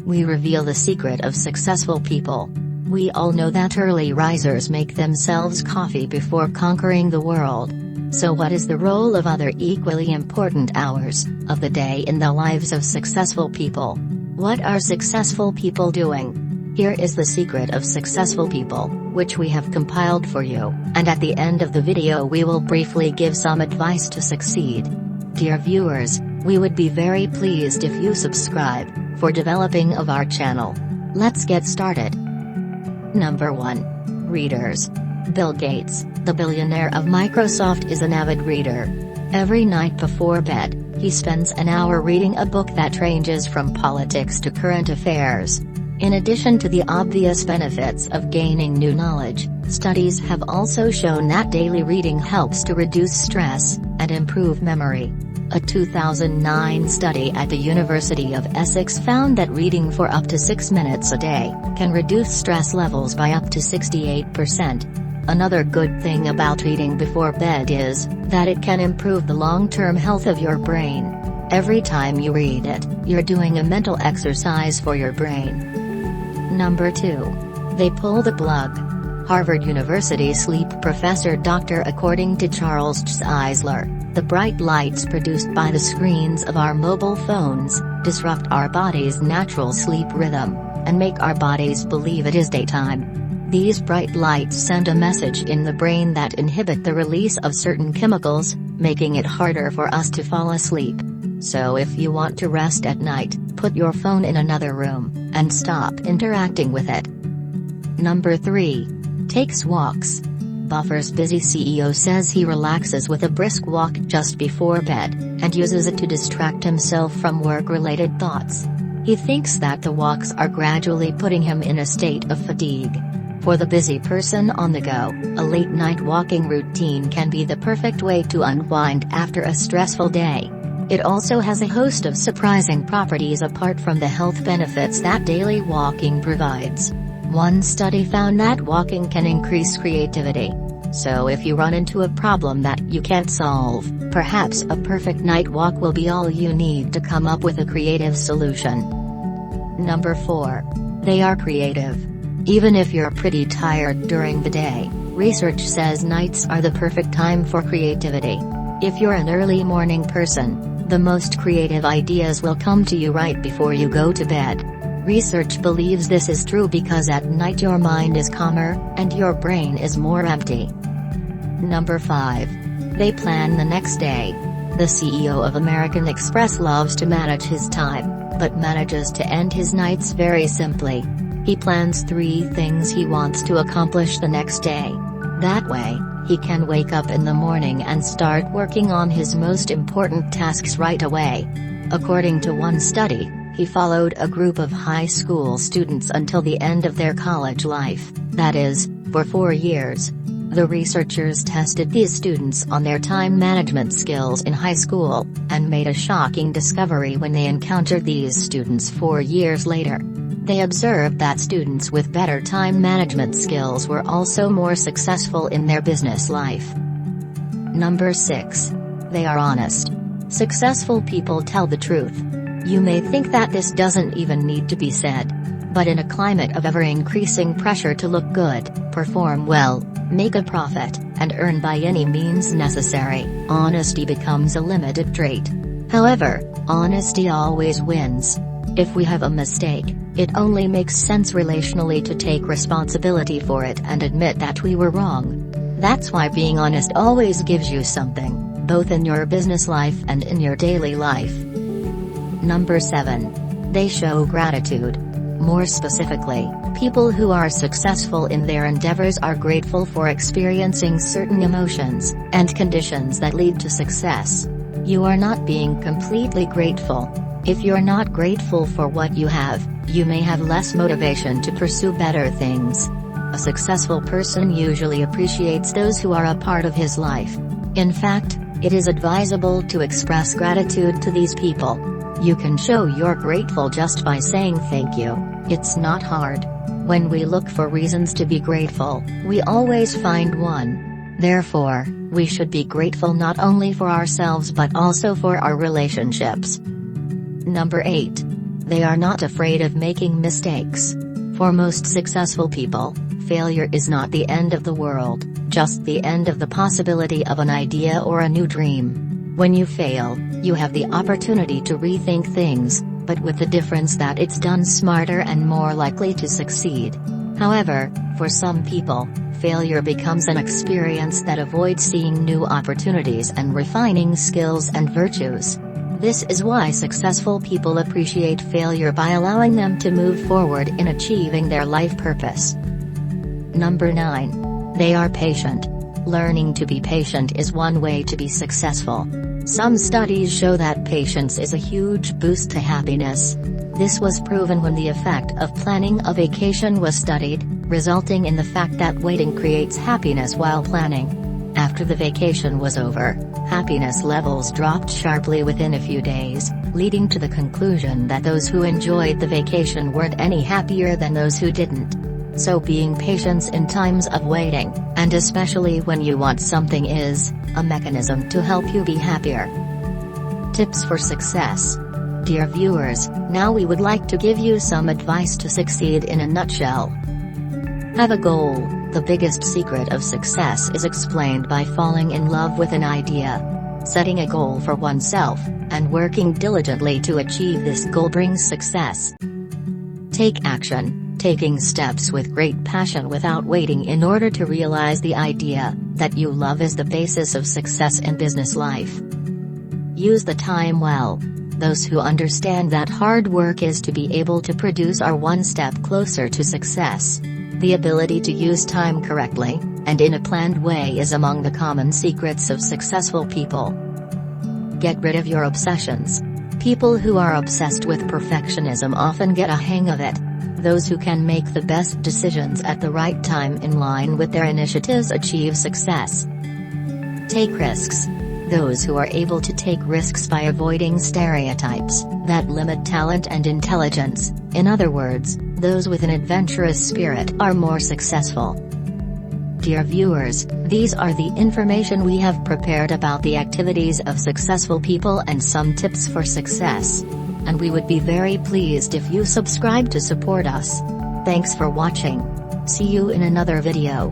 We reveal the secret of successful people. We all know that early risers make themselves coffee before conquering the world. So what is the role of other equally important hours of the day in the lives of successful people? What are successful people doing? Here is the secret of successful people, which we have compiled for you, and at the end of the video we will briefly give some advice to succeed. Dear viewers, we would be very pleased if you subscribe, for developing of our channel. Let's get started. Number 1. Readers. Bill Gates, the billionaire of Microsoft, is an avid reader. Every night before bed, he spends an hour reading a book that ranges from politics to current affairs. In addition to the obvious benefits of gaining new knowledge, studies have also shown that daily reading helps to reduce stress and improve memory. A 2009 study at the University of Essex found that reading for up to 6 minutes a day can reduce stress levels by up to 68%. Another good thing about reading before bed is that it can improve the long-term health of your brain. Every time you read it, you're doing a mental exercise for your brain. Number 2. They pull the plug. Harvard University sleep professor Dr. According to Charles Czeisler, the bright lights produced by the screens of our mobile phones disrupt our body's natural sleep rhythm and make our bodies believe it is daytime. These bright lights send a message in the brain that inhibit the release of certain chemicals, making it harder for us to fall asleep. So if you want to rest at night, put your phone in another room and stop interacting with it. Number 3. Takes walks. Buffer's busy CEO says he relaxes with a brisk walk just before bed, and uses it to distract himself from work-related thoughts. He thinks that the walks are gradually putting him in a state of fatigue. For the busy person on the go, a late-night walking routine can be the perfect way to unwind after a stressful day. It also has a host of surprising properties apart from the health benefits that daily walking provides. One study found that walking can increase creativity. So if you run into a problem that you can't solve, perhaps a perfect night walk will be all you need to come up with a creative solution. Number 4. They are creative. Even if you're pretty tired during the day, research says nights are the perfect time for creativity. If you're an early morning person, the most creative ideas will come to you right before you go to bed. Research believes this is true because at night your mind is calmer, and your brain is more empty. Number 5. They plan the next day. The CEO of American Express loves to manage his time, but manages to end his nights very simply. He plans 3 things he wants to accomplish the next day. That way, he can wake up in the morning and start working on his most important tasks right away. According to one study, he followed a group of high school students until the end of their college life, that is, for 4 years. The researchers tested these students on their time management skills in high school, and made a shocking discovery when they encountered these students 4 years later. They observed that students with better time management skills were also more successful in their business life. Number 6. They are honest. Successful people tell the truth. You may think that this doesn't even need to be said. But in a climate of ever-increasing pressure to look good, perform well, make a profit, and earn by any means necessary, honesty becomes a limited trait. However, honesty always wins. If we have a mistake, it only makes sense relationally to take responsibility for it and admit that we were wrong. That's why being honest always gives you something, both in your business life and in your daily life. Number 7. They show gratitude. More specifically, people who are successful in their endeavors are grateful for experiencing certain emotions and conditions that lead to success. You are not being completely grateful. If you're not grateful for what you have, you may have less motivation to pursue better things. A successful person usually appreciates those who are a part of his life. In fact, it is advisable to express gratitude to these people. You can show you're grateful just by saying thank you. It's not hard. When we look for reasons to be grateful, we always find one. Therefore, we should be grateful not only for ourselves but also for our relationships. Number 8. They are not afraid of making mistakes. For most successful people, failure is not the end of the world, just the end of the possibility of an idea or a new dream. When you fail, you have the opportunity to rethink things, but with the difference that it's done smarter and more likely to succeed. However, for some people, failure becomes an experience that avoids seeing new opportunities and refining skills and virtues. This is why successful people appreciate failure by allowing them to move forward in achieving their life purpose. Number 9. They are patient. Learning to be patient is one way to be successful. Some studies show that patience is a huge boost to happiness. This was proven when the effect of planning a vacation was studied, resulting in the fact that waiting creates happiness while planning. After the vacation was over, happiness levels dropped sharply within a few days, leading to the conclusion that those who enjoyed the vacation weren't any happier than those who didn't. So being patient in times of waiting, and especially when you want something, is a mechanism to help you be happier. Tips for success. Dear viewers, now we would like to give you some advice to succeed in a nutshell. Have a goal. The biggest secret of success is explained by falling in love with an idea. Setting a goal for oneself, and working diligently to achieve this goal brings success. Take action. Taking steps with great passion without waiting in order to realize the idea that you love is the basis of success in business life. Use the time well. Those who understand that hard work is to be able to produce are one step closer to success. The ability to use time correctly, and in a planned way, is among the common secrets of successful people. Get rid of your obsessions. People who are obsessed with perfectionism often get a hang of it. Those who can make the best decisions at the right time in line with their initiatives achieve success. Take risks. Those who are able to take risks by avoiding stereotypes that limit talent and intelligence, in other words, those with an adventurous spirit, are more successful. Dear viewers, these are the information we have prepared about the activities of successful people and some tips for success. And we would be very pleased if you subscribe to support us. Thanks for watching. See you in another video.